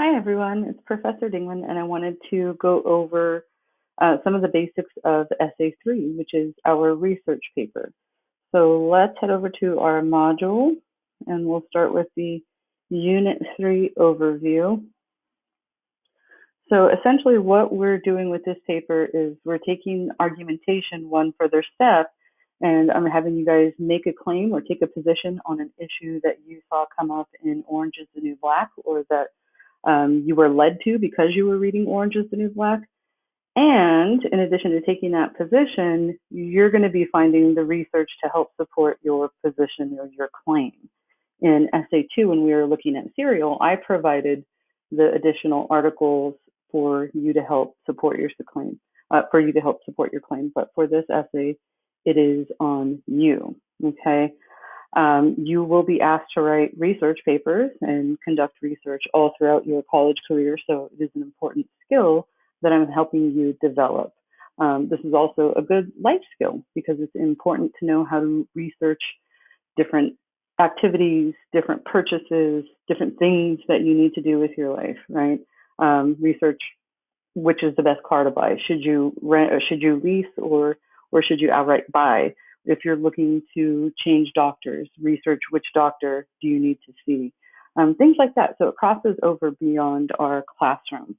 Hi everyone, it's Professor Dingman, and I wanted to go over some of the basics of Essay 3, which is our research paper. So let's head over to our module, and we'll start with the Unit 3 overview. So essentially what we're doing with this paper is we're taking argumentation one further step, and I'm having you guys make a claim or take a position on an issue that you saw come up in Orange is the New Black, or that you were led to because you were reading Orange is the New Black. And in addition to taking that position, you're going to be finding the research to help support your position or your claim. In Essay 2, when we were looking at serial, I provided the additional articles for you to help support your claim, But for this essay, it is on you, okay? You will be asked to write research papers and conduct research all throughout your college career, so it is an important skill that I'm helping you develop. This is also a good life skill because it's important to know how to research different activities, different purchases, different things that you need to do with your life, right? Research which is the best car to buy. Should you rent, or should you lease, or should you outright buy? If you're looking to change doctors, research which doctor do you need to see, things like that. So it crosses over beyond our classroom.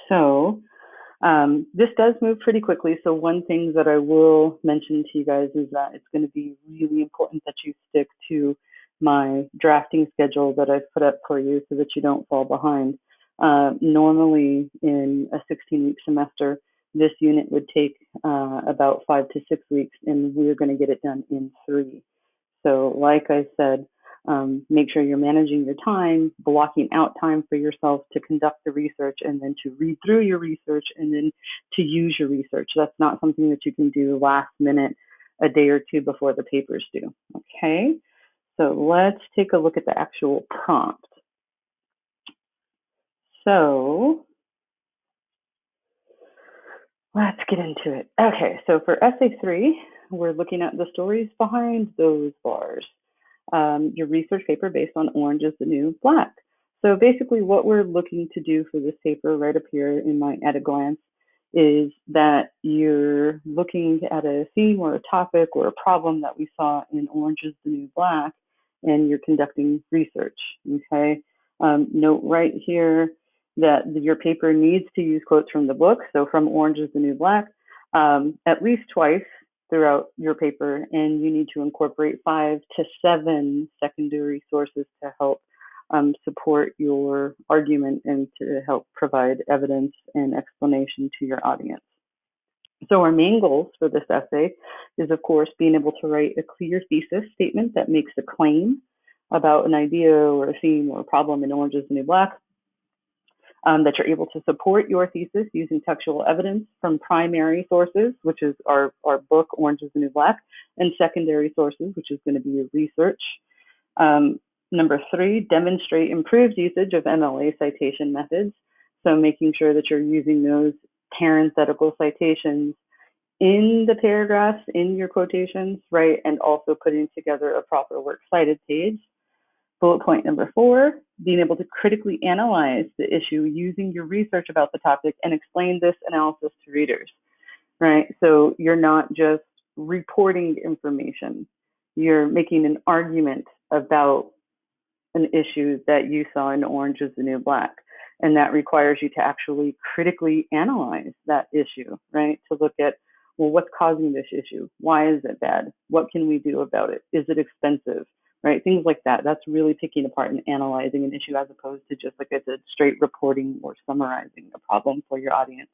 So this does move pretty quickly. So one thing that I will mention to you guys is that it's going to be really important that you stick to my drafting schedule that I've put up for you so that you don't fall behind. Normally in a 16-week semester, this unit would take about 5 to 6 weeks, and we're going to get it done in 3. So like I said, make sure you're managing your time, blocking out time for yourself to conduct the research, and then to read through your research, and then to use your research. That's not something that you can do last minute, a day or two before the papers due. Okay, so let's take a look at the actual prompt. So let's get into it. Okay, so for Essay 3, we're looking at the stories behind those bars. Your research paper based on Orange is the New Black. So basically what we're looking to do for this paper right up here in my at a glance is that you're looking at a theme or a topic or a problem that we saw in Orange is the New Black, and you're conducting research, okay? Note right here that your paper needs to use quotes from the book, so from Orange is the New Black, at least twice throughout your paper, and you need to incorporate 5 to 7 secondary sources to help support your argument and to help provide evidence and explanation to your audience. So our main goals for this essay is, of course, being able to write a clear thesis statement that makes a claim about an idea or a theme or a problem in Orange is the New Black, that you're able to support your thesis using textual evidence from primary sources, which is our book, Orange is the New Black, and secondary sources, which is going to be your research. Number 3, demonstrate improved usage of MLA citation methods. So making sure that you're using those parenthetical citations in the paragraphs, in your quotations, right? And also putting together a proper works cited page. Bullet point number 4, being able to critically analyze the issue using your research about the topic and explain this analysis to readers, right? So you're not just reporting information, you're making an argument about an issue that you saw in Orange is the New Black. And that requires you to actually critically analyze that issue, right? To look at, well, what's causing this issue? Why is it bad? What can we do about it? Is it expensive? Right? Things like that. That's really picking apart and analyzing an issue as opposed to just, like I said, straight reporting or summarizing a problem for your audience.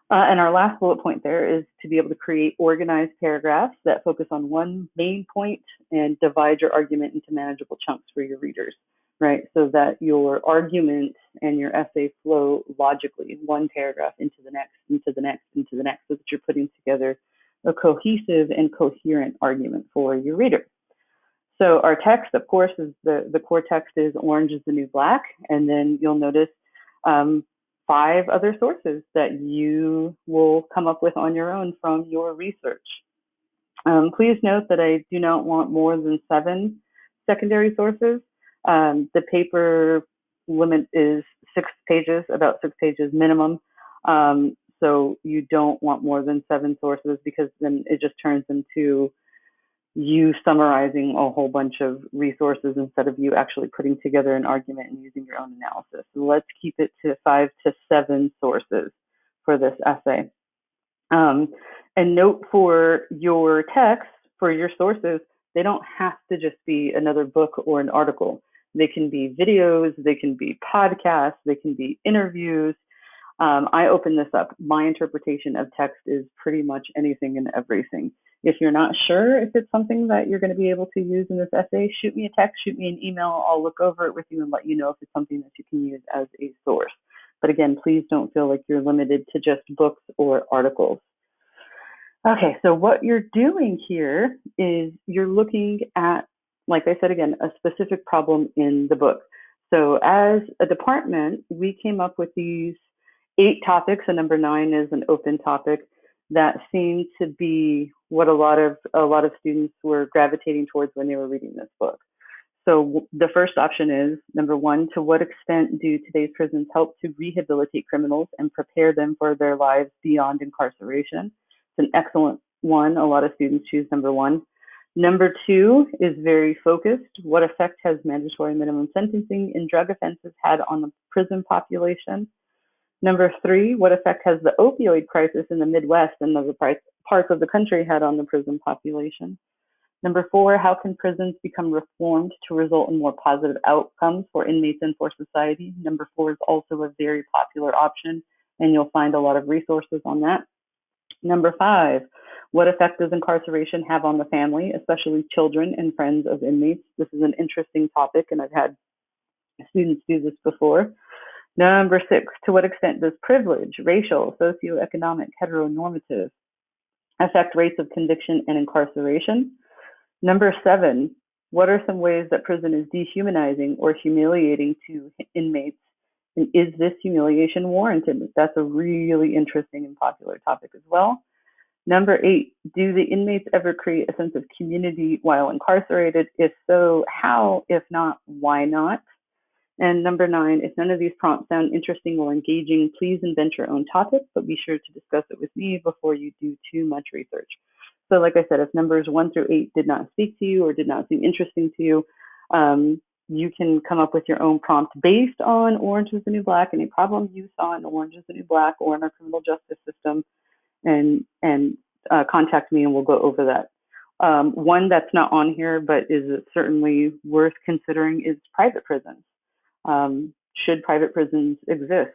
And our last bullet point there is to be able to create organized paragraphs that focus on one main point and divide your argument into manageable chunks for your readers, right? So that your argument and your essay flow logically, one paragraph into the next, into the next, into the next, so that you're putting together a cohesive and coherent argument for your reader. So our text, of course, is the core text is Orange is the New Black, and then you'll notice 5 other sources that you will come up with on your own from your research. Please note that I do not want more than 7 secondary sources. The paper limit is 6 pages, about 6 pages minimum. So you don't want more than 7 sources, because then it just turns into you summarizing a whole bunch of resources instead of you actually putting together an argument and using your own analysis. So let's keep it to 5 to 7 sources for this essay. And note for your text, for your sources, they don't have to just be another book or an article. They can be videos, they can be podcasts, they can be interviews. I open this up. My interpretation of text is pretty much anything and everything. If you're not sure if it's something that you're going to be able to use in this essay, shoot me a text, shoot me an email. I'll look over it with you and let you know if it's something that you can use as a source. But again, please don't feel like you're limited to just books or articles. Okay, so what you're doing here is you're looking at, like I said again, a specific problem in the book. So as a department, we came up with these 8 topics, and number 9 is an open topic that seemed to be what a lot of students were gravitating towards when they were reading this book. So the first option is, number 1, to what extent do today's prisons help to rehabilitate criminals and prepare them for their lives beyond incarceration? It's an excellent one. A lot of students choose number 1. Number 2 is very focused. What effect has mandatory minimum sentencing in drug offenses had on the prison population? Number 3, what effect has the opioid crisis in the Midwest and other parts of the country had on the prison population? Number 4, how can prisons become reformed to result in more positive outcomes for inmates and for society? Number 4 is also a very popular option, and you'll find a lot of resources on that. Number 5, what effect does incarceration have on the family, especially children and friends of inmates? This is an interesting topic, and I've had students do this before. Number 6, to what extent does privilege, racial, socioeconomic, heteronormative, affect rates of conviction and incarceration? Number 7, what are some ways that prison is dehumanizing or humiliating to inmates? And is this humiliation warranted? That's a really interesting and popular topic as well. Number 8, do the inmates ever create a sense of community while incarcerated? If so, how? If not, why not? And number 9, if none of these prompts sound interesting or engaging, please invent your own topic, but be sure to discuss it with me before you do too much research. So like I said, if numbers 1 through 8 did not speak to you or did not seem interesting to you, you can come up with your own prompt based on Orange is the New Black, any problem you saw in Orange is the New Black or in our criminal justice system, and contact me and we'll go over that. One that's not on here but is certainly worth considering is private prisons. Should private prisons exist?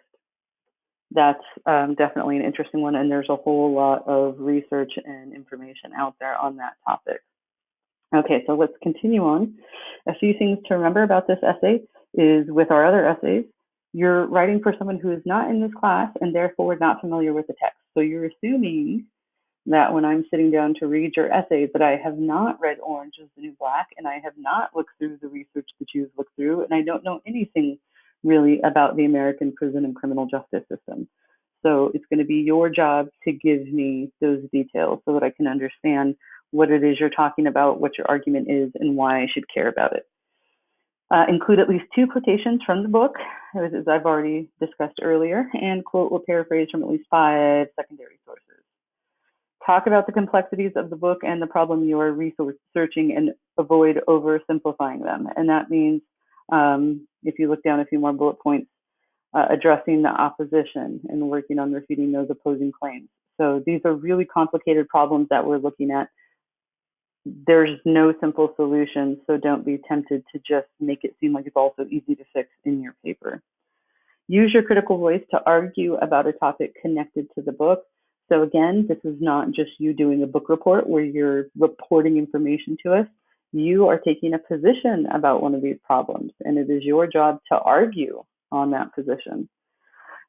That's definitely an interesting one, and there's a whole lot of research and information out there on that topic. Okay, so let's continue on. A few things to remember about this essay is, with our other essays, you're writing for someone who is not in this class and therefore not familiar with the text. So you're assuming that when I'm sitting down to read your essay that I have not read Orange is the New Black and I have not looked through the research that you've looked through, and I don't know anything really about the American prison and criminal justice system. So it's going to be your job to give me those details so that I can understand what it is you're talking about, what your argument is, and why I should care about it. Include at least 2 quotations from the book, as I've already discussed earlier, and quote or paraphrase from at least 5 secondary sources. Talk about the complexities of the book and the problem you are researching, and avoid oversimplifying them. And that means, if you look down a few more bullet points, addressing the opposition and working on refuting those opposing claims. So these are really complicated problems that we're looking at. There's no simple solution, so don't be tempted to just make it seem like it's also easy to fix in your paper. Use your critical voice to argue about a topic connected to the book. So again, this is not just you doing a book report where you're reporting information to us. You are taking a position about one of these problems, and it is your job to argue on that position.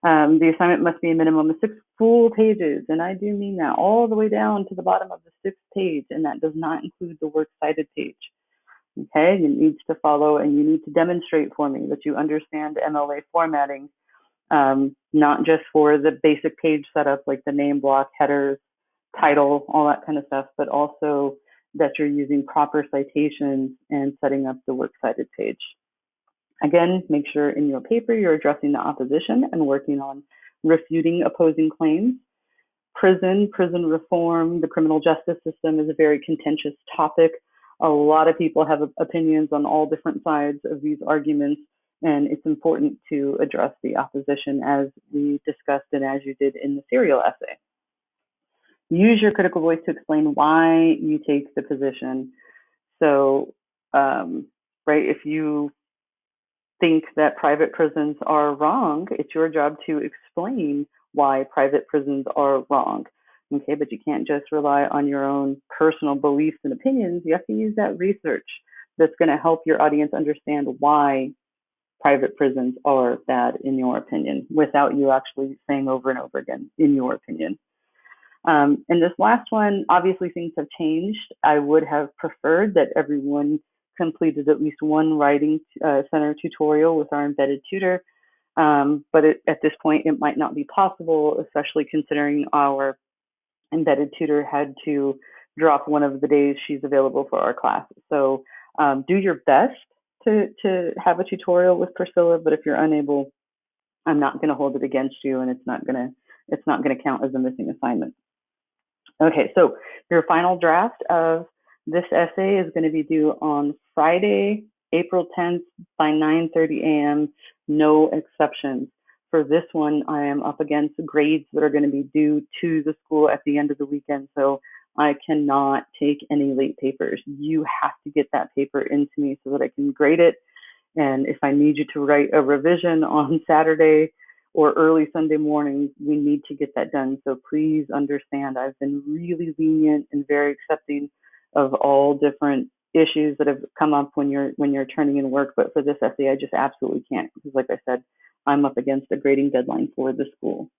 The assignment must be a minimum of 6 full pages, and I do mean that, all the way down to the bottom of the 6th page, and that does not include the works cited page. Okay, it needs to follow, and you need to demonstrate for me that you understand MLA formatting, not just for the basic page setup like the name block, headers, title, all that kind of stuff, but also that you're using proper citations and setting up the works cited page. Again, make sure in your paper you're addressing the opposition and working on refuting opposing claims. Prison reform, the criminal justice system is a very contentious topic. A lot of people have opinions on all different sides of these arguments, and it's important to address the opposition as we discussed and as you did in the serial essay. Use your critical voice to explain why you take the position. So, right, if you think that private prisons are wrong, it's your job to explain why private prisons are wrong. Okay, but you can't just rely on your own personal beliefs and opinions. You have to use that research that's going to help your audience understand why private prisons are bad in your opinion, without you actually saying over and over again, in your opinion. And this last one, obviously things have changed. I would have preferred that everyone completed at least one writing center tutorial with our embedded tutor. But at this point, it might not be possible, especially considering our embedded tutor had to drop one of the days she's available for our class. So do your best to have a tutorial with Priscilla, but if you're unable, I'm not going to hold it against you, and it's not going to count as a missing assignment. Okay, so your final draft of this essay is going to be due on Friday, April 10th by 9:30 a.m. No exceptions. For this one, I am up against grades that are going to be due to the school at the end of the weekend, so I cannot take any late papers. You have to get that paper into me so that I can grade it. And if I need you to write a revision on Saturday or early Sunday morning, we need to get that done. So please understand, I've been really lenient and very accepting of all different issues that have come up when you're turning in work. But for this essay, I just absolutely can't, because like I said, I'm up against a grading deadline for the school.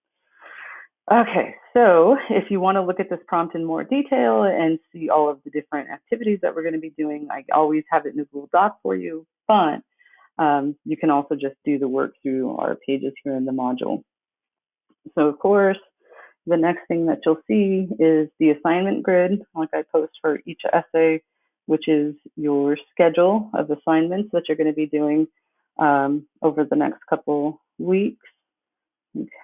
Okay, so if you want to look at this prompt in more detail and see all of the different activities that we're going to be doing, I always have it in a Google Doc for you, but you can also just do the work through our pages here in the module. So of course, the next thing that you'll see is the assignment grid, like I post for each essay, which is your schedule of assignments that you're going to be doing over the next couple weeks.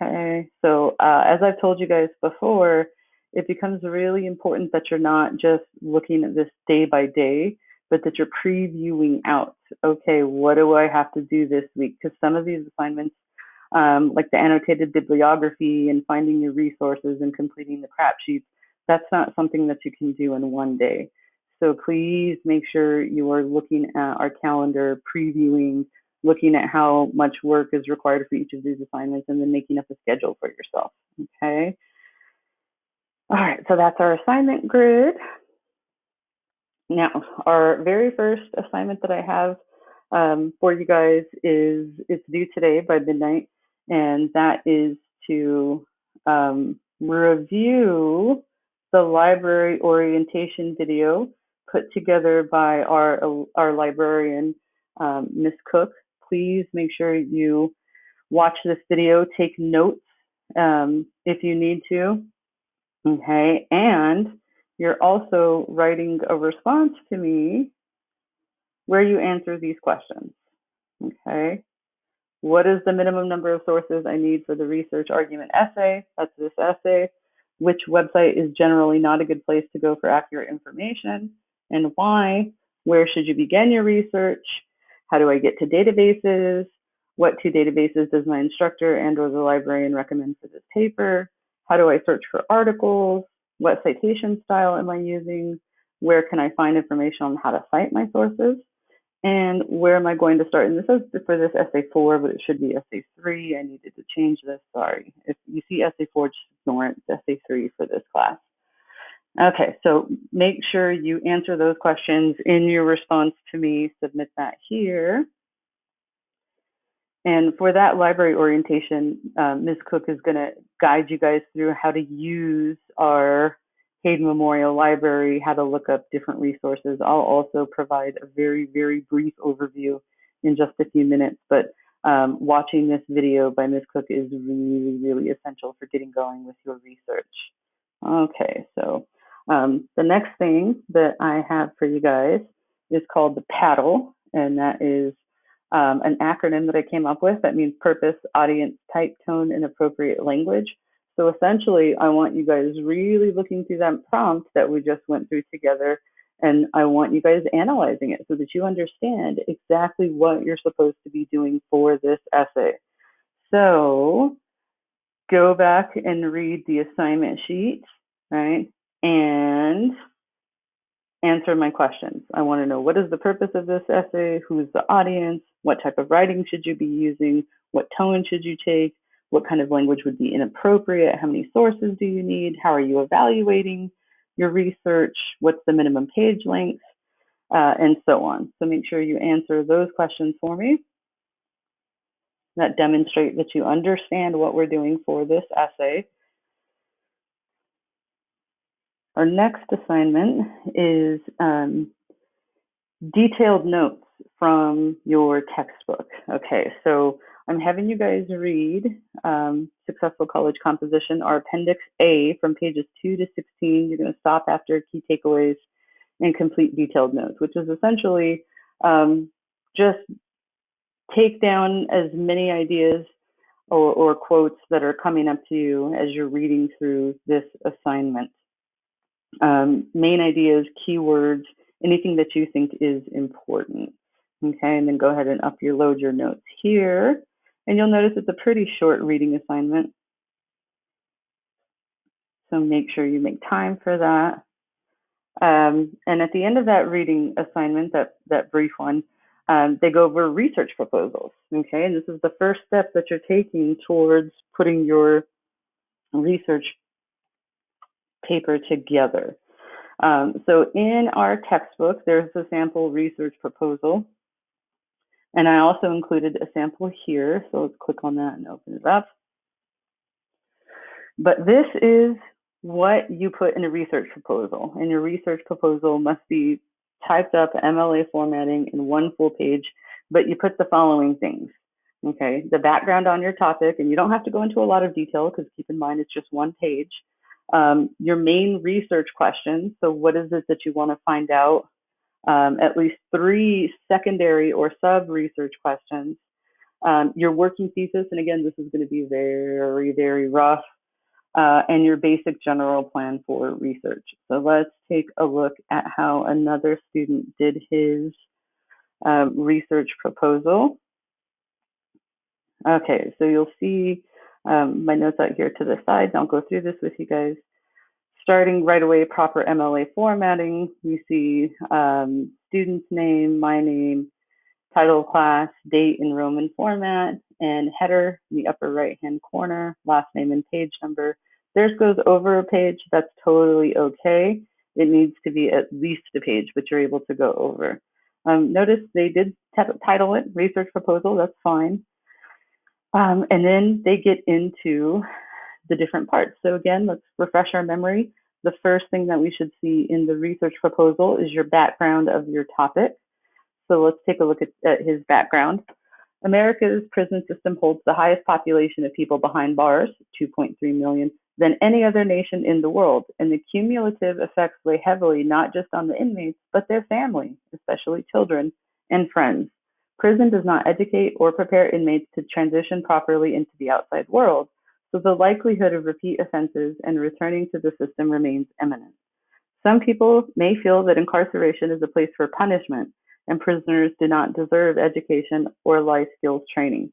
Okay, so as I've told you guys before, it becomes really important that you're not just looking at this day by day, but that you're previewing out, okay, what do I have to do this week? Because some of these assignments, like the annotated bibliography and finding your resources and completing the CRAAP sheets, that's not something that you can do in one day. So please make sure you are looking at our calendar, previewing, looking at how much work is required for each of these assignments, and then making up a schedule for yourself, okay? All right, so that's our assignment grid. Now, our very first assignment that I have for you guys is, it's due today by midnight, and that is to review the library orientation video put together by our librarian, Miss Cook. Please make sure you watch this video, take notes if you need to, okay? And you're also writing a response to me where you answer these questions, okay? What is the minimum number of sources I need for the research argument essay? That's this essay. Which website is generally not a good place to go for accurate information, and why? Where should you begin your research? How do I get to databases? What two databases does my instructor and or the librarian recommend for this paper? How do I search for articles? What citation style am I using? Where can I find information on how to cite my sources? And where am I going to start? And this is for this essay 4, but it should be essay 3. I needed to change this, sorry. If you see essay 4, just ignore it. It's essay 3 for this class. Okay, so make sure you answer those questions in your response to me. Submit that here. And for that library orientation, Ms. Cook is going to guide you guys through how to use our Hayden Memorial Library, how to look up different resources. I'll also provide a very, very brief overview in just a few minutes, but watching this video by Ms. Cook is really, really essential for getting going with your research. Okay, so the next thing that I have for you guys is called the PATTAL, and that is an acronym that I came up with that means purpose, audience, type, tone, and appropriate language. So essentially, I want you guys really looking through that prompt that we just went through together, and I want you guys analyzing it so that you understand exactly what you're supposed to be doing for this essay. So go back and read the assignment sheet, right? And answer my questions. I want to know, what is the purpose of this essay? Who's the audience? What type of writing should you be using? What tone should you take? What kind of language would be inappropriate? How many sources do you need? How are you evaluating your research? What's the minimum page length? And so on. So make sure you answer those questions for me that demonstrate that you understand what we're doing for this essay. Our next assignment is detailed notes from your textbook. Okay, so I'm having you guys read Successful College Composition, our Appendix A from pages 2 to 16. You're going to stop after key takeaways and complete detailed notes, which is essentially just take down as many ideas or quotes that are coming up to you as you're reading through this assignment. Main ideas, keywords, anything that you think is important. Okay, and then go ahead and load your notes here. And you'll notice it's a pretty short reading assignment. So make sure you make time for that. And at the end of that reading assignment, that brief one, they go over research proposals. Okay, and this is the first step that you're taking towards putting your research paper together. So in our textbook, there's a sample research proposal. And I also included a sample here. So let's click on that and open it up. But this is what you put in a research proposal. And your research proposal must be typed up MLA formatting in one full page, but you put the following things. Okay, the background on your topic, and you don't have to go into a lot of detail because keep in mind it's just one page. Your main research questions. So what is it that you want to find out? At least 3 secondary or sub-research questions. Your working thesis, and again, this is going to be very, very rough, and your basic general plan for research. So let's take a look at how another student did his research proposal. Okay, so you'll see my notes out here to the side. I'll go through this with you guys. Starting right away, proper MLA formatting. You see student's name, my name, title of class, date in Roman format, and header in the upper right-hand corner, last name and page number. Theirs goes over a page. That's totally okay. It needs to be at least a page, but you're able to go over. Notice they did title it research proposal. That's fine. And then they get into the different parts. So again, let's refresh our memory. The first thing that we should see in the research proposal is your background of your topic. So let's take a look at his background. America's prison system holds the highest population of people behind bars, 2.3 million, than any other nation in the world. And the cumulative effects weigh heavily not just on the inmates, but their family, especially children and friends. Prison does not educate or prepare inmates to transition properly into the outside world, so the likelihood of repeat offenses and returning to the system remains imminent. Some people may feel that incarceration is a place for punishment, and prisoners do not deserve education or life skills training.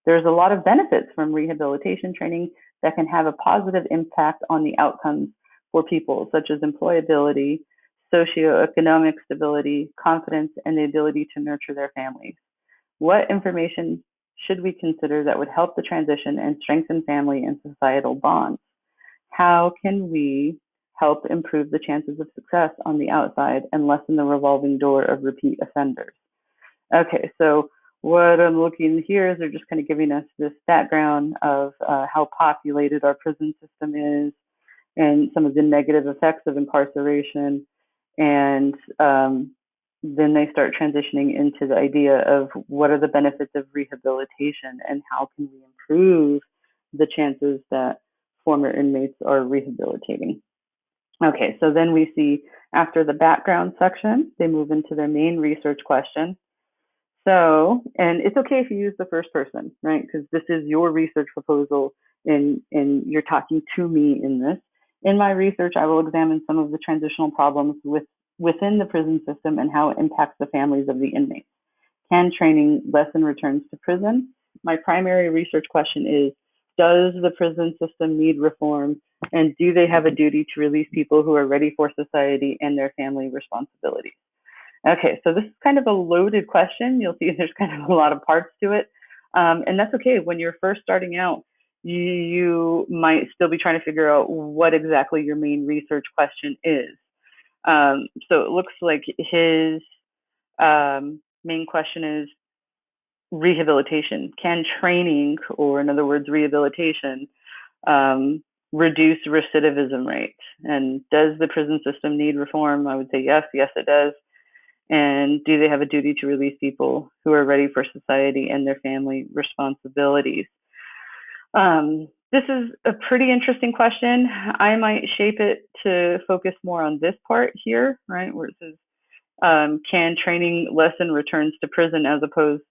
There's a lot of benefits from rehabilitation training that can have a positive impact on the outcomes for people, such as employability, socioeconomic stability, confidence, and the ability to nurture their families. What information should we consider that would help the transition and strengthen family and societal bonds? How can we help improve the chances of success on the outside and lessen the revolving door of repeat offenders? Okay, so what I'm looking here is they're just kind of giving us this background of how populated our prison system is and some of the negative effects of incarceration. And then they start transitioning into the idea of what are the benefits of rehabilitation and how can we improve the chances that former inmates are rehabilitating. Okay, so then we see after the background section, they move into their main research question. So, and it's okay if you use the first person, right? Because this is your research proposal and you're talking to me in this. In my research, I will examine some of the transitional problems within the prison system and how it impacts the families of the inmates. Can training lessen returns to prison? My primary research question is, does the prison system need reform? And do they have a duty to release people who are ready for society and their family responsibilities? Okay, so this is kind of a loaded question. You'll see there's kind of a lot of parts to it. And that's okay. When you're first starting out, you might still be trying to figure out what exactly your main research question is. So it looks like his main question is rehabilitation. Can training, or in other words, rehabilitation, reduce recidivism rates? And does the prison system need reform? I would say yes, it does. And do they have a duty to release people who are ready for society and their family responsibilities? This is a pretty interesting question. I might shape it to focus more on this part here, right, where it says, can training lessen returns to prison, as opposed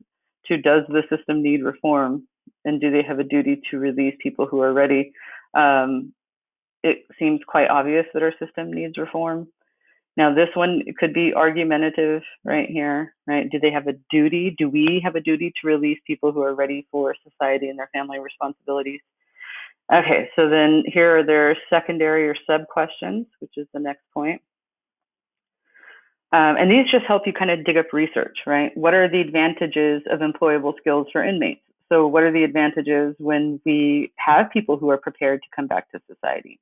to does the system need reform, and do they have a duty to release people who are ready? It seems quite obvious that our system needs reform. Now, this one could be argumentative right here, right? Do they have a duty? Do we have a duty to release people who are ready for society and their family responsibilities? Okay, so then here are their secondary or sub questions, which is the next point. And these just help you kind of dig up research, right? What are the advantages of employable skills for inmates? So what are the advantages when we have people who are prepared to come back to society?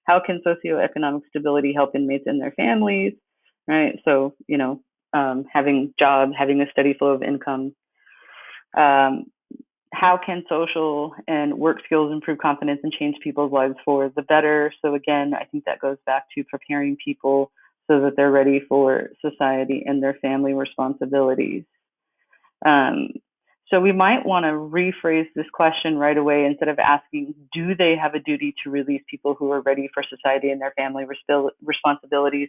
How can socioeconomic stability help inmates and their families, right? So, having jobs, having a steady flow of income. How can social and work skills improve confidence and change people's lives for the better? So again, I think that goes back to preparing people so that they're ready for society and their family responsibilities. So we might want to rephrase this question right away. Instead of asking, do they have a duty to release people who are ready for society and their family responsibilities,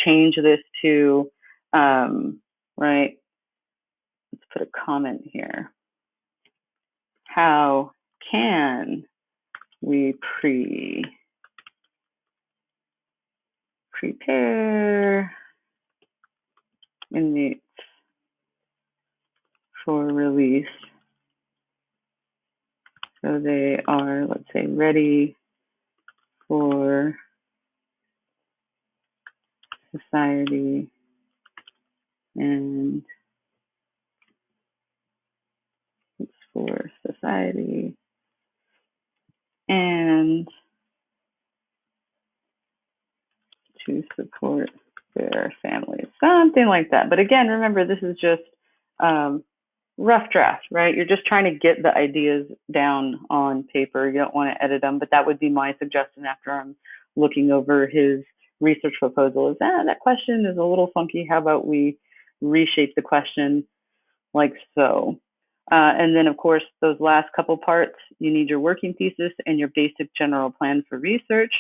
change this to, right, let's put a comment here. How can we prepare inmates for release so they are, let's say, ready for society and to support their families, something like that. But again, remember, this is just rough draft, right? You're just trying to get the ideas down on paper. You don't want to edit them, but that would be my suggestion after I'm looking over his research proposal is, that question is a little funky. How about we reshape the question like so? And then, of course, those last couple parts, you need your working thesis and your basic general plan for research.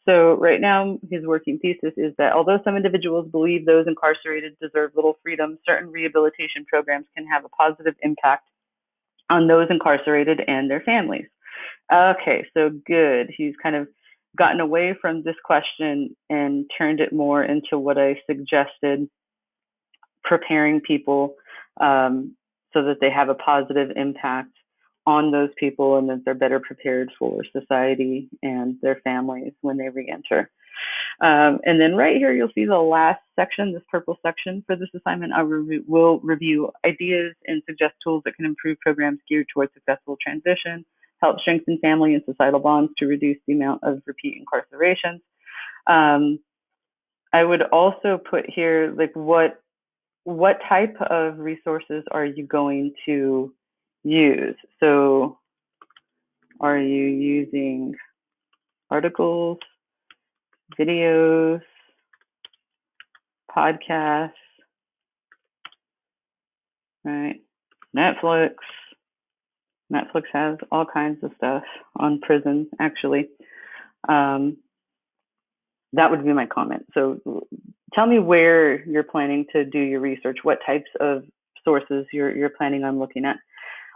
So right now, his working thesis is that although some individuals believe those incarcerated deserve little freedom, certain rehabilitation programs can have a positive impact on those incarcerated and their families. Okay, so good. He's kind of gotten away from this question and turned it more into what I suggested, preparing people so that they have a positive impact on those people and that they're better prepared for society and their families when they re-enter. And then right here, you'll see the last section, this purple section for this assignment. I will review ideas and suggest tools that can improve programs geared towards successful transition, help strengthen family and societal bonds to reduce the amount of repeat incarcerations. I would also put here, like, what type of resources are you going to use? So are you using articles, videos, podcasts, right? Netflix has all kinds of stuff on prison, actually. That would be my comment. So tell me where you're planning to do your research. What types of sources you're planning on looking at.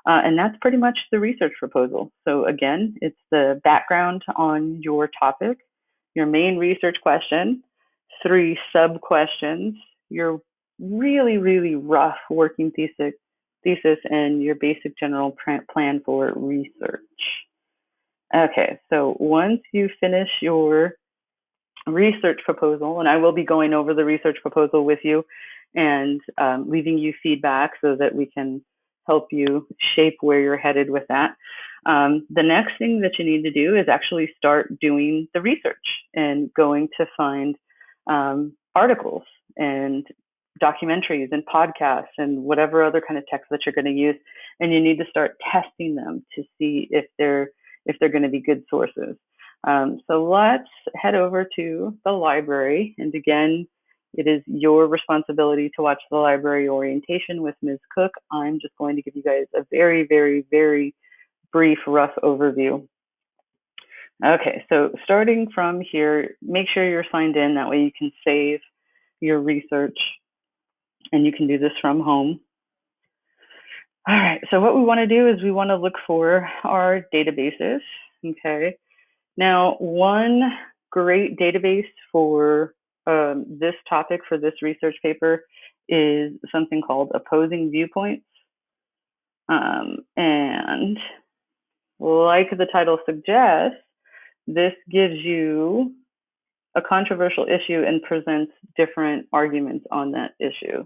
And that's pretty much the research proposal. So again, it's the background on your topic, your main research question, 3 sub-questions, your really, really rough working thesis, and your basic general plan for research. Okay, so once you finish your research proposal, and I will be going over the research proposal with you and leaving you feedback so that we can help you shape where you're headed with that. The next thing that you need to do is actually start doing the research and going to find articles and documentaries and podcasts and whatever other kind of text that you're going to use, and you need to start testing them to see if they're going to be good sources. So let's head over to the library. And again, it is your responsibility to watch the library orientation with Ms. Cook. I'm just going to give you guys a very, very, very brief, rough overview. Okay, so starting from here, make sure you're signed in. That way you can save your research and you can do this from home. All right, so what we want to do is we want to look for our databases. Okay. Now, one great database for this topic, for this research paper, is something called Opposing Viewpoints. And like the title suggests, this gives you a controversial issue and presents different arguments on that issue.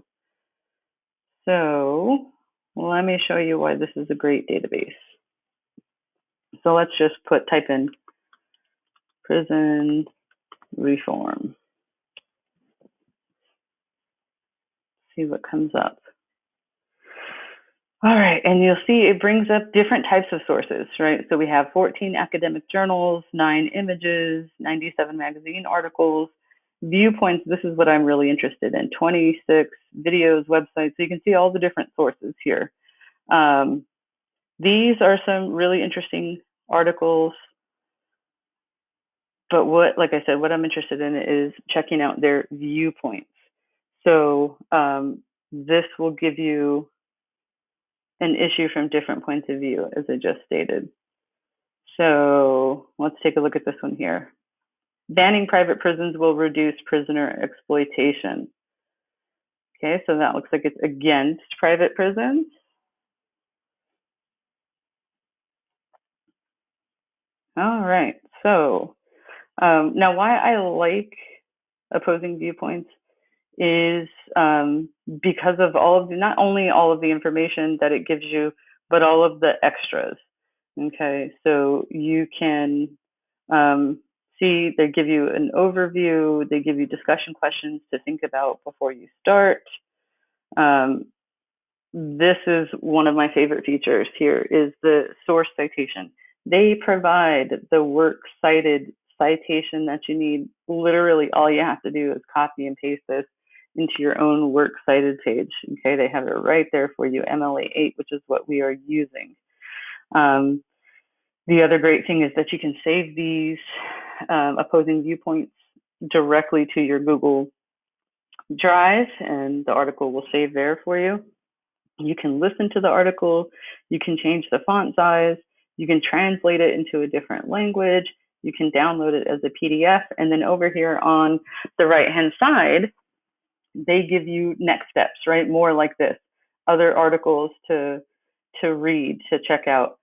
So let me show you why this is a great database. So let's just type in prison reform. See what comes up. All right, and you'll see it brings up different types of sources, right? So we have 14 academic journals, 9 images, 97 magazine articles, viewpoints. This is what I'm really interested in, 26 videos, websites. So you can see all the different sources here. These are some really interesting articles. But like I said, what I'm interested in is checking out their viewpoints. So this will give you an issue from different points of view, as I just stated. So let's take a look at this one here. Banning private prisons will reduce prisoner exploitation. Okay, so that looks like it's against private prisons. All right, so now why I like opposing viewpoints is because of not only all of the information that it gives you, but all of the extras. Okay, so you can see they give you an overview, they give you discussion questions to think about before you start. This is one of my favorite features here is the source citation. They provide the works cited citation that you need. Literally all you have to do is copy and paste this into your own works cited page. Okay, they have it right there for you, MLA 8, which is what we are using. The other great thing is that you can save these opposing viewpoints directly to your Google Drive, and the article will save there for you. You can listen to the article, you can change the font size, you can translate it into a different language, you can download it as a PDF, and then over here on the right-hand side, they give you next steps, right? More like this, other articles to read, to check out.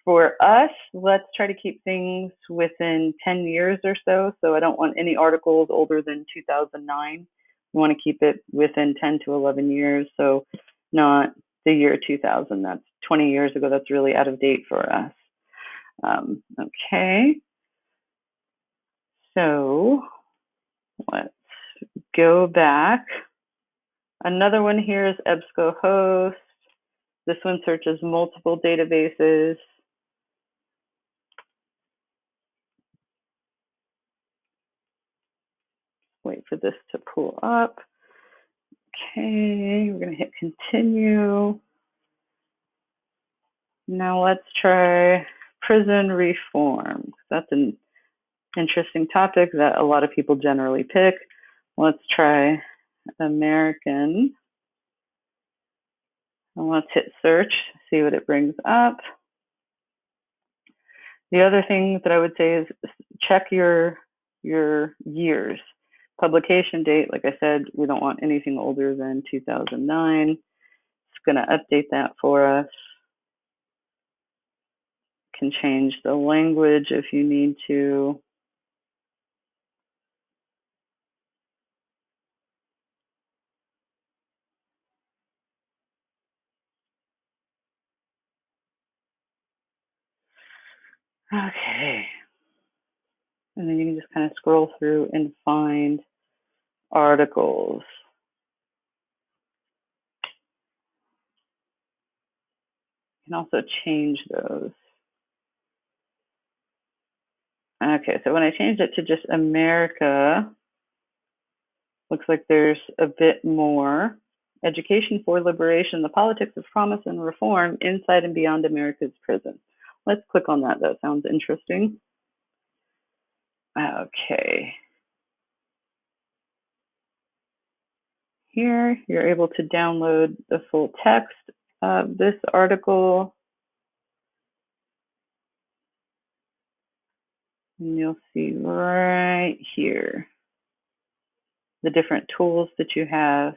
For us, let's try to keep things within 10 years or so. So I don't want any articles older than 2009. We want to keep it within 10 to 11 years. So not the year 2000. That's 20 years ago. That's really out of date for us. Okay. So let's go back. Another one here is EBSCOhost. This one searches multiple databases. Wait for this to pull up. Okay, we're going to hit continue. Now let's try prison reform. That's an interesting topic that a lot of people generally pick. Let's try American And let's hit search, see what it brings up. The other thing that I would say is check your years. Publication date, like I said, we don't want anything older than 2009. It's going to update that for us. Can change the language if you need to. Okay. And then you can just kind of scroll through and find articles. You can also change those. Okay, so when I changed it to just America, looks like there's a bit more. Education for Liberation, the Politics of Promise and Reform Inside and Beyond America's Prisons. Let's click on that. That sounds interesting. Okay. Here, you're able to download the full text of this article. And you'll see right here the different tools that you have.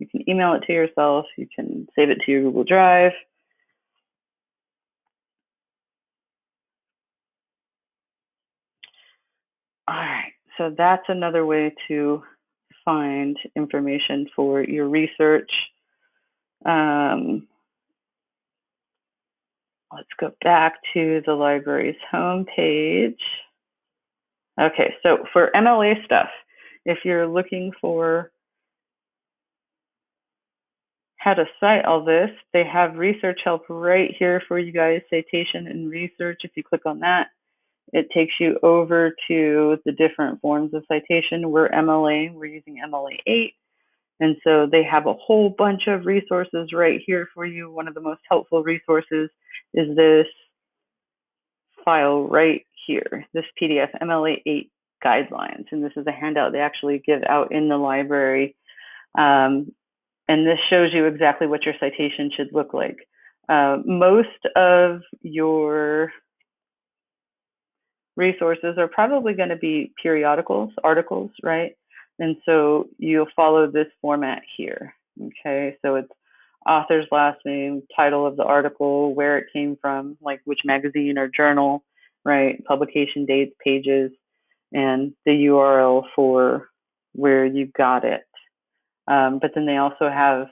You can email it to yourself. You can save it to your Google Drive. All right, so that's another way to find information for your research. Let's go back to the library's homepage. Okay, so for MLA stuff, if you're looking for how to cite all this, they have research help right here for you guys, citation and research. If you click on that, it takes you over to the different forms of citation. We're MLA, we're using MLA 8. And so they have a whole bunch of resources right here for you. One of the most helpful resources is this file right here, this PDF, MLA 8 guidelines. And this is a handout they actually give out in the library. And this shows you exactly what your citation should look like. Most of your resources are probably going to be periodicals, articles, right? And so you'll follow this format here. Okay, so it's author's last name, title of the article, where it came from, like which magazine or journal, right? Publication dates, pages, and the URL for where you got it. But then they also have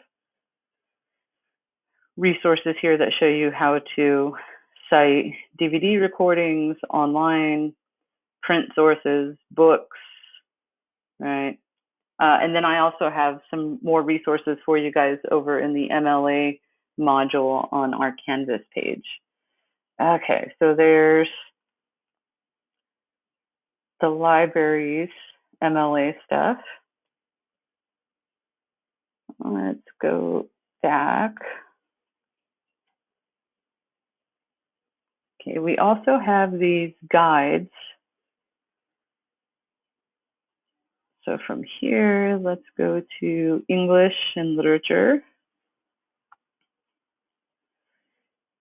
resources here that show you how to cite DVD recordings, online, print sources, books, right? And then I also have some more resources for you guys over in the MLA module on our Canvas page. Okay, so there's the library's MLA stuff. Let's go back. Okay, we also have these guides. So from here, let's go to English and Literature.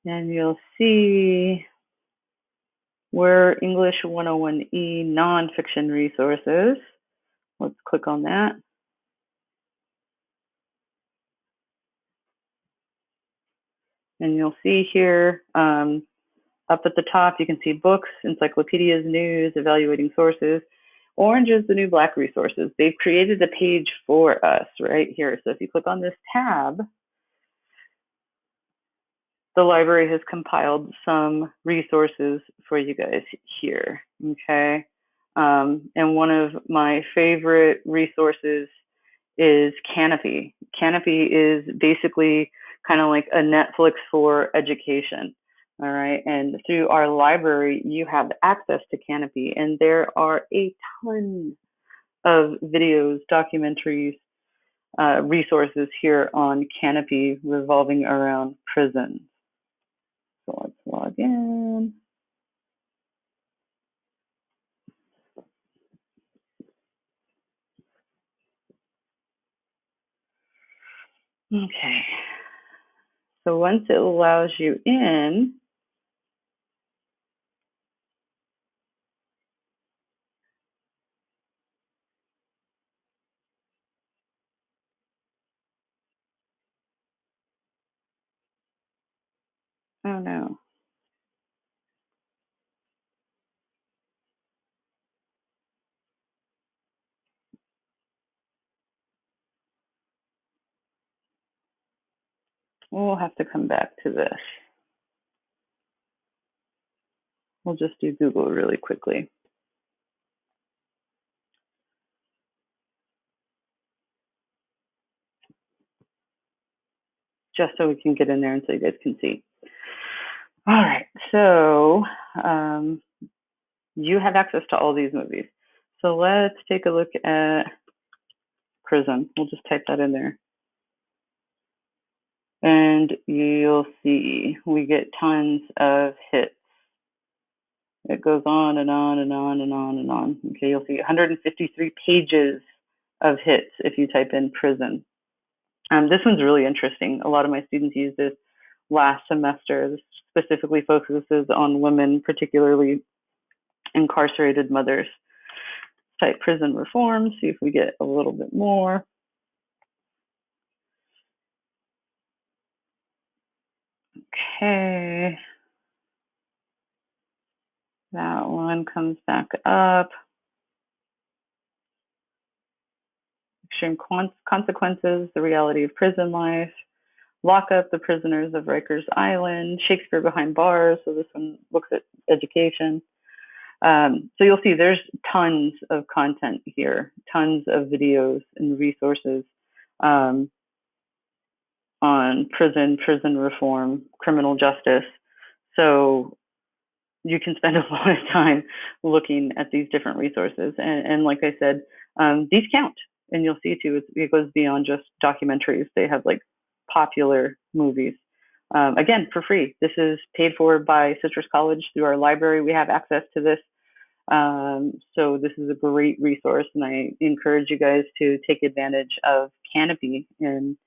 And you'll see we're English 101E nonfiction resources. Let's click on that. And you'll see here up at the top, you can see books, encyclopedias, news, evaluating sources. Orange is the new black resources. They've created a page for us right here. So if you click on this tab, the library has compiled some resources for you guys here, okay? And one of my favorite resources is Canopy. Canopy is basically kind of like a Netflix for education, all right? And through our library, you have access to Canopy, and there are a ton of videos, documentaries, resources here on Canopy revolving around prisons. So let's log in. Okay. So once it allows you in, oh no. We'll have to come back to this. We'll just do Google really quickly. Just so we can get in there and so you guys can see. All right, so you have access to all these movies. So let's take a look at Prison. We'll just type that in there. And you'll see we get tons of hits. It goes on and on and on and on and on. Okay, you'll see 153 pages of hits if you type in Prison. This one's really interesting. A lot of my students use this last semester. This specifically focuses on women, particularly incarcerated mothers. Type prison reform, see if we get a little bit more. Okay. That one comes back up. Extreme consequences, the reality of prison life. Lock up the prisoners of Rikers Island. Shakespeare behind bars. So this one looks at education. So you'll see there's tons of content here, tons of videos and resources on prison reform, criminal justice. So you can spend a lot of time looking at these different resources. And like I said, these count. And you'll see too, it goes beyond just documentaries. They have like popular movies. Again, for free. This is paid for by Citrus College through our library. We have access to this. So this is a great resource, and I encourage you guys to take advantage of Canopy and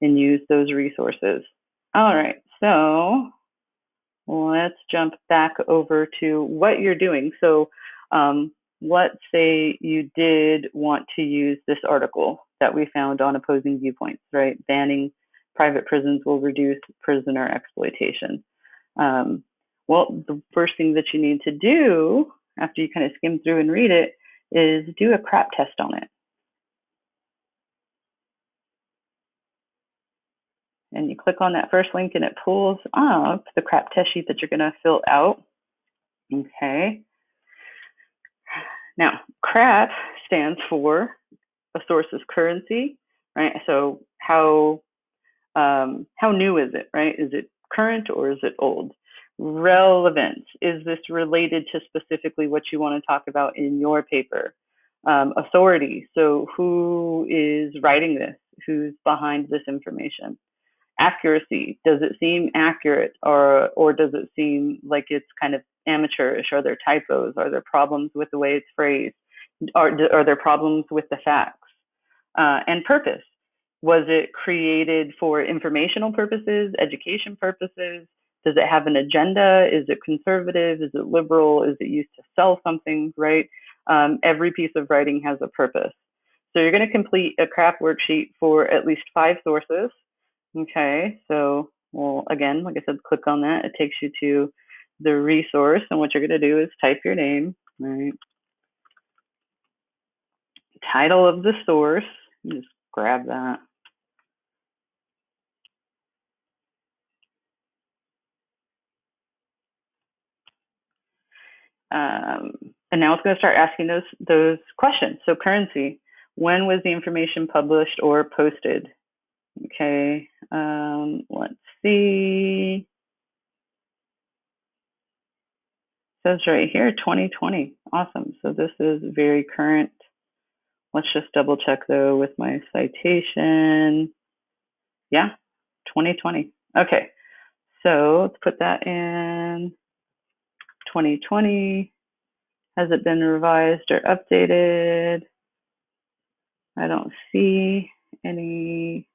use those resources. All right, so let's jump back over to what you're doing. So let's say you did want to use this article that we found on opposing viewpoints, right? Banning private prisons will reduce prisoner exploitation. Well, the first thing that you need to do after you kind of skim through and read it is do a CRAAP test on it. And you click on that first link and it pulls up the CRAAP test sheet that you're going to fill out. Okay. Now, CRAAP stands for a source's currency, right? So how new is it, right? Is it current or is it old? Relevance, is this related to specifically what you want to talk about in your paper? Authority, so who is writing this? Who's behind this information? Accuracy, does it seem accurate or does it seem like it's kind of amateurish? Are there typos? Are there problems with the way it's phrased? Are there problems with the facts? And purpose, was it created for informational purposes, education purposes? Does it have an agenda? Is it conservative? Is it liberal? Is it used to sell something, right? Every piece of writing has a purpose. So you're going to complete a CRAAP worksheet for at least 5 sources. Okay, so, well, again, like I said, click on that. It takes you to the resource, and what you're going to do is type your name, right? Title of the source, just grab that. And now it's going to start asking those questions. So currency, when was the information published or posted? Okay, let's see. It says right here, 2020. Awesome. So this is very current. Let's just double check though with my citation. Yeah, 2020. Okay, so let's put that in 2020. Has it been revised or updated? I don't see any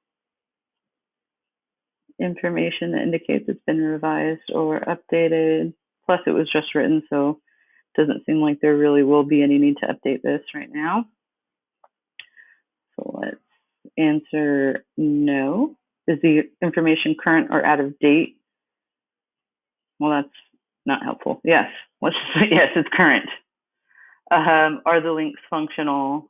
information that indicates it's been revised or updated. Plus, it was just written, so it doesn't seem like there really will be any need to update this right now. So let's answer no. Is the information current or out of date? Well, that's not helpful. Yes, let's say yes, it's current. Are the links functional?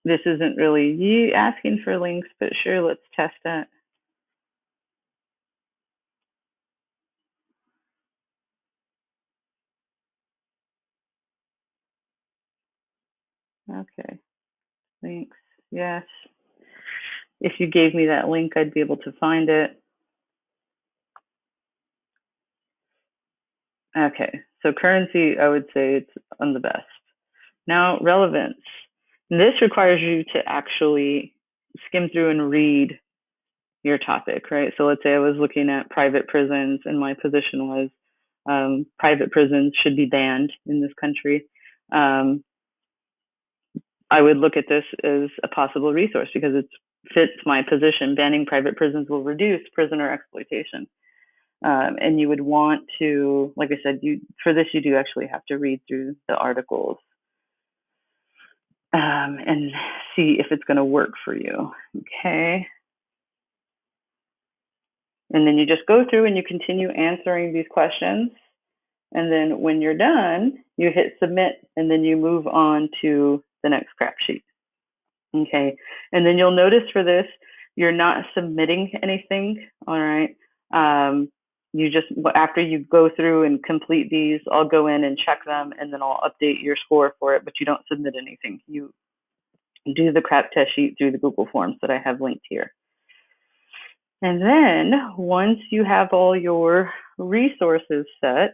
This isn't really you asking for links, but sure, let's test that. Okay, links, yes. If you gave me that link, I'd be able to find it. Okay, so currency, I would say it's on the best. Now, relevance. This requires you to actually skim through and read your topic, right? So let's say I was looking at private prisons and my position was private prisons should be banned in this country. I would look at this as a possible resource because it fits my position. Banning private prisons will reduce prisoner exploitation. And you would want to, like I said, for this, you do actually have to read through the articles and see if it's going to work for you. Okay. And then you just go through and you continue answering these questions. And then when you're done, you hit submit and then you move on to the next CRAAP sheet. Okay. And then you'll notice for this, you're not submitting anything. All right. You just, after you go through and complete these, I'll go in and check them and then I'll update your score for it, but you don't submit anything. You do the CRAAP test sheet through the Google Forms that I have linked here. And then once you have all your resources set,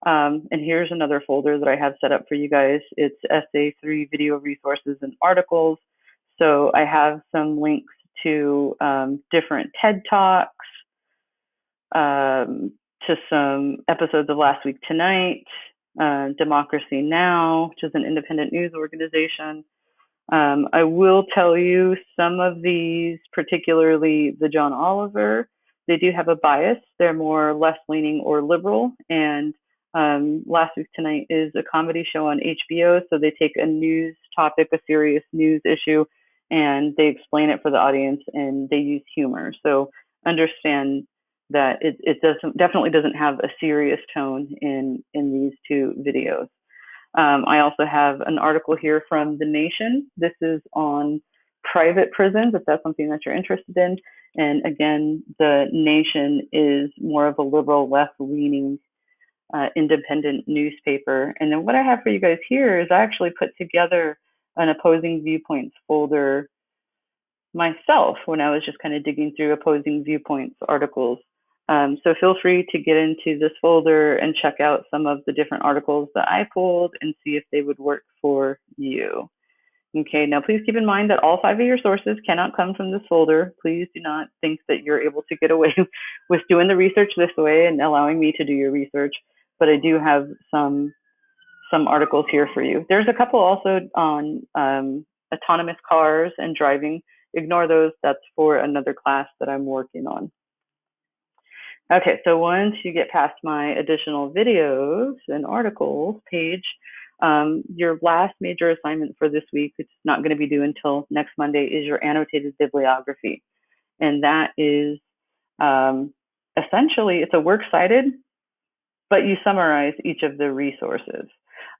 and here's another folder that I have set up for you guys. It's SA3 video resources and articles. So I have some links to different TED Talks, to some episodes of Last Week Tonight, Democracy Now!, which is an independent news organization. I will tell you some of these, particularly the John Oliver, they do have a bias. They're more left-leaning or liberal. And Last Week Tonight is a comedy show on HBO. So they take a news topic, a serious news issue, and they explain it for the audience and they use humor. So understand that it definitely doesn't have a serious tone in these two videos. I also have an article here from The Nation. This is on private prisons, if that's something that you're interested in. And again, The Nation is more of a liberal, left-leaning, independent newspaper. And then what I have for you guys here is I actually put together an opposing viewpoints folder myself when I was just kind of digging through opposing viewpoints articles. So feel free to get into this folder and check out some of the different articles that I pulled and see if they would work for you. Okay, now please keep in mind that all 5 of your sources cannot come from this folder. Please do not think that you're able to get away with doing the research this way and allowing me to do your research, but I do have some articles here for you. There's a couple also on autonomous cars and driving. Ignore those, that's for another class that I'm working on. Okay, so once you get past my additional videos and articles page, your last major assignment for this week, it's not going to be due until next Monday, is your annotated bibliography. And that is essentially, it's a works cited, but you summarize each of the resources.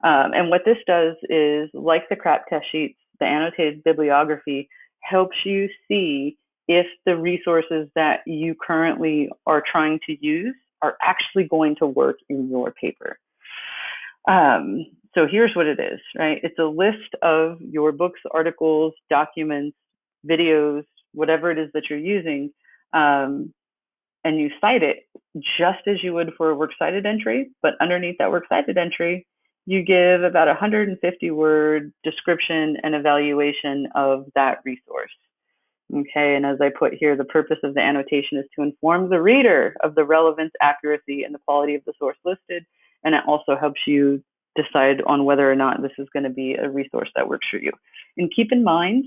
And what this does is, like the CRAAP test sheets, the annotated bibliography helps you see if the resources that you currently are trying to use are actually going to work in your paper. So here's what it is, right? It's a list of your books, articles, documents, videos, whatever it is that you're using, and you cite it just as you would for a works cited entry, but underneath that works cited entry, you give about 150-word description and evaluation of that resource. Okay, and as I put here, the purpose of the annotation is to inform the reader of the relevance, accuracy, and the quality of the source listed, and it also helps you decide on whether or not this is going to be a resource that works for you. And keep in mind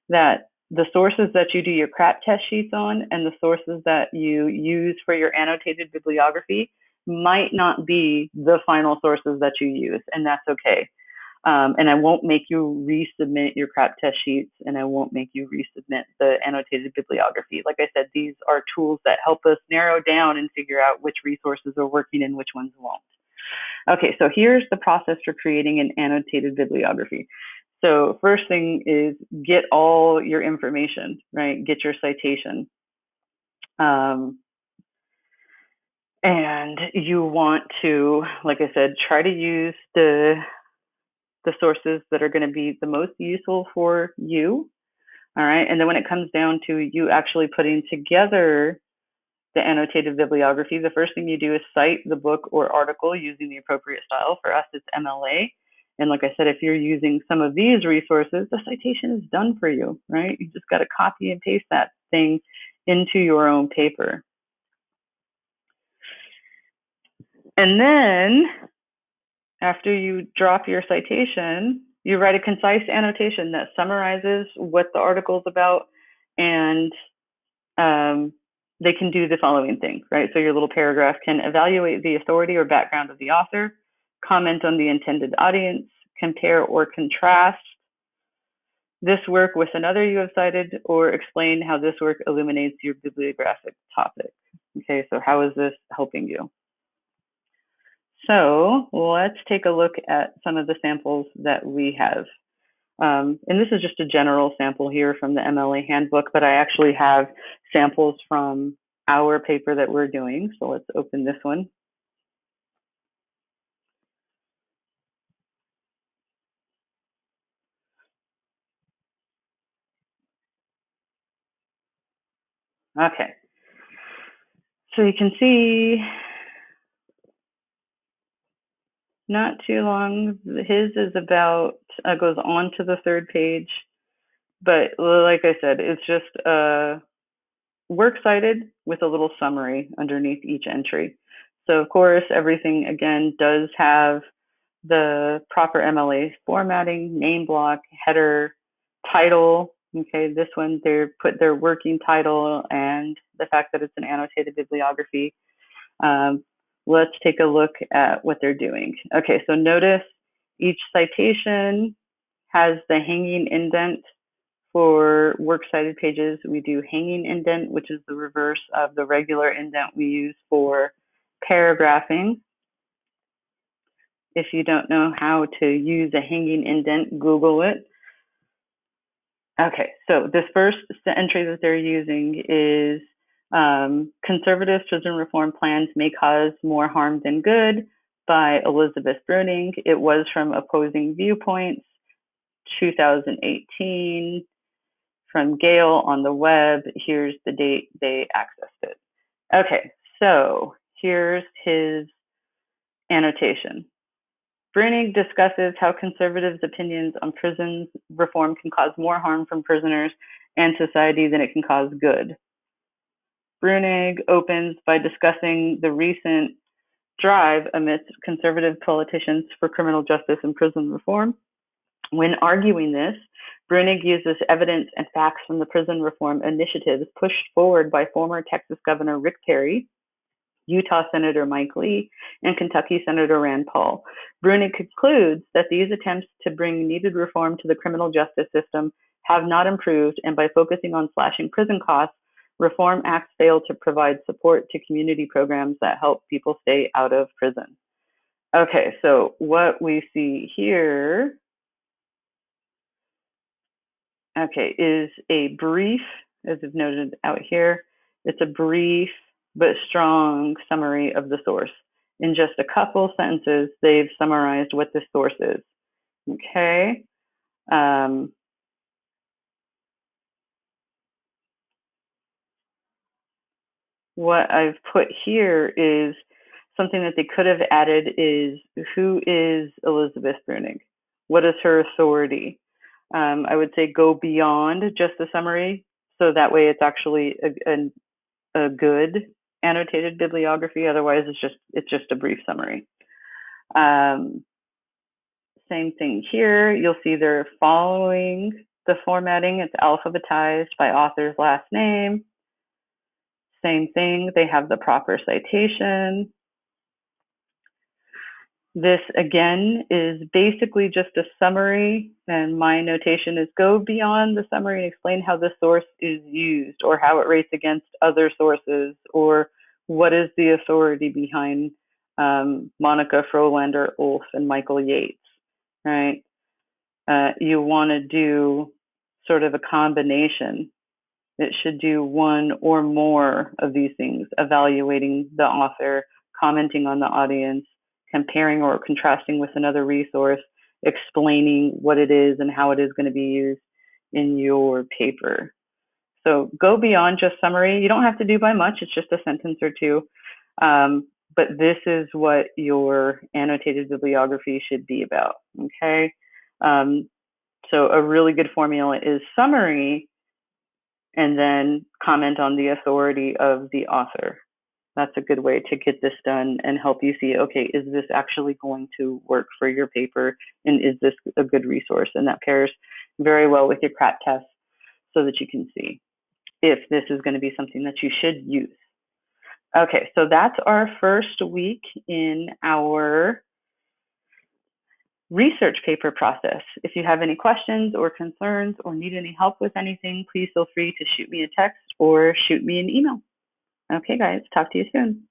that the sources that you do your CRAAP test sheets on and the sources that you use for your annotated bibliography might not be the final sources that you use, and that's okay. And I won't make you resubmit your CRAAP test sheets, and I won't make you resubmit the annotated bibliography. Like I said, these are tools that help us narrow down and figure out which resources are working and which ones won't. Okay, so here's the process for creating an annotated bibliography. So first thing is get all your information, right? Get your citation. And you want to, like I said, try to use the sources that are going to be the most useful for you. All right. And then when it comes down to you actually putting together the annotated bibliography, the first thing you do is cite the book or article using the appropriate style. For us, it's MLA. And like I said, if you're using some of these resources, the citation is done for you, right? You just got to copy and paste that thing into your own paper. And then after you drop your citation, you write a concise annotation that summarizes what the article is about, and they can do the following thing, right? So your little paragraph can evaluate the authority or background of the author, comment on the intended audience, compare or contrast this work with another you have cited, or explain how this work illuminates your bibliographic topic. Okay, so how is this helping you? So let's take a look at some of the samples that we have. And this is just a general sample here from the MLA handbook, but I actually have samples from our paper that we're doing. So let's open this one. Okay. So you can see not too long. His is about, goes on to the third page. But like I said, it's just works cited with a little summary underneath each entry. So of course, everything again does have the proper MLA formatting, name block, header, title. Okay, this one they put their working title and the fact that it's an annotated bibliography. Let's take a look at what they're doing. Okay, so notice each citation has the hanging indent. For works cited pages, we do hanging indent, which is the reverse of the regular indent we use for paragraphing. If you don't know how to use a hanging indent, Google it. Okay, so this first entry that they're using is Conservative Prison Reform Plans May Cause More Harm Than Good by Elizabeth Bruning. It was from Opposing Viewpoints, 2018. From Gale on the web. Here's the date they accessed it. Okay, so here's his annotation. Bruning discusses how conservatives' opinions on prison reform can cause more harm from prisoners and society than it can cause good. Bruning opens by discussing the recent drive amidst conservative politicians for criminal justice and prison reform. When arguing this, Bruning uses evidence and facts from the prison reform initiatives pushed forward by former Texas Governor Rick Perry, Utah Senator Mike Lee, and Kentucky Senator Rand Paul. Bruning concludes that these attempts to bring needed reform to the criminal justice system have not improved, and by focusing on slashing prison costs, reform acts fail to provide support to community programs that help people stay out of prison. Okay, so what we see here is a brief, as I've noted out here, it's a brief but strong summary of the source. In just a couple sentences, they've summarized what the source is. Okay. What I've put here is something that they could have added is, who is Elizabeth Bruning? What is her authority? I would say go beyond just the summary, so that way it's actually a good annotated bibliography. Otherwise, it's just a brief summary. Same thing here. You'll see they're following The formatting, it's alphabetized by author's last name. Same thing, they have the proper citation. This, again, is basically just a summary, and my notation is go beyond the summary and explain how the source is used or how it rates against other sources, or what is the authority behind Monica Frolander Ulf and Michael Yates, right? You want to do sort of a combination. It should do one or more of these things: evaluating the author, commenting on the audience, comparing or contrasting with another resource, explaining what it is and how it is going to be used in your paper. So go beyond just summary. You don't have to do by much. It's just a sentence or two. But this is what your annotated bibliography should be about, okay? So a really good formula is summary and then comment on the authority of the author. That's a good way to get this done and help you see, okay, is this actually going to work for your paper? And is this a good resource? And that pairs very well with your CRAAP test so that you can see if this is going to be something that you should use. Okay, so that's our first week in our research paper process. If you have any questions or concerns or need any help with anything, please feel free to shoot me a text or shoot me an email. Okay, guys, talk to you soon.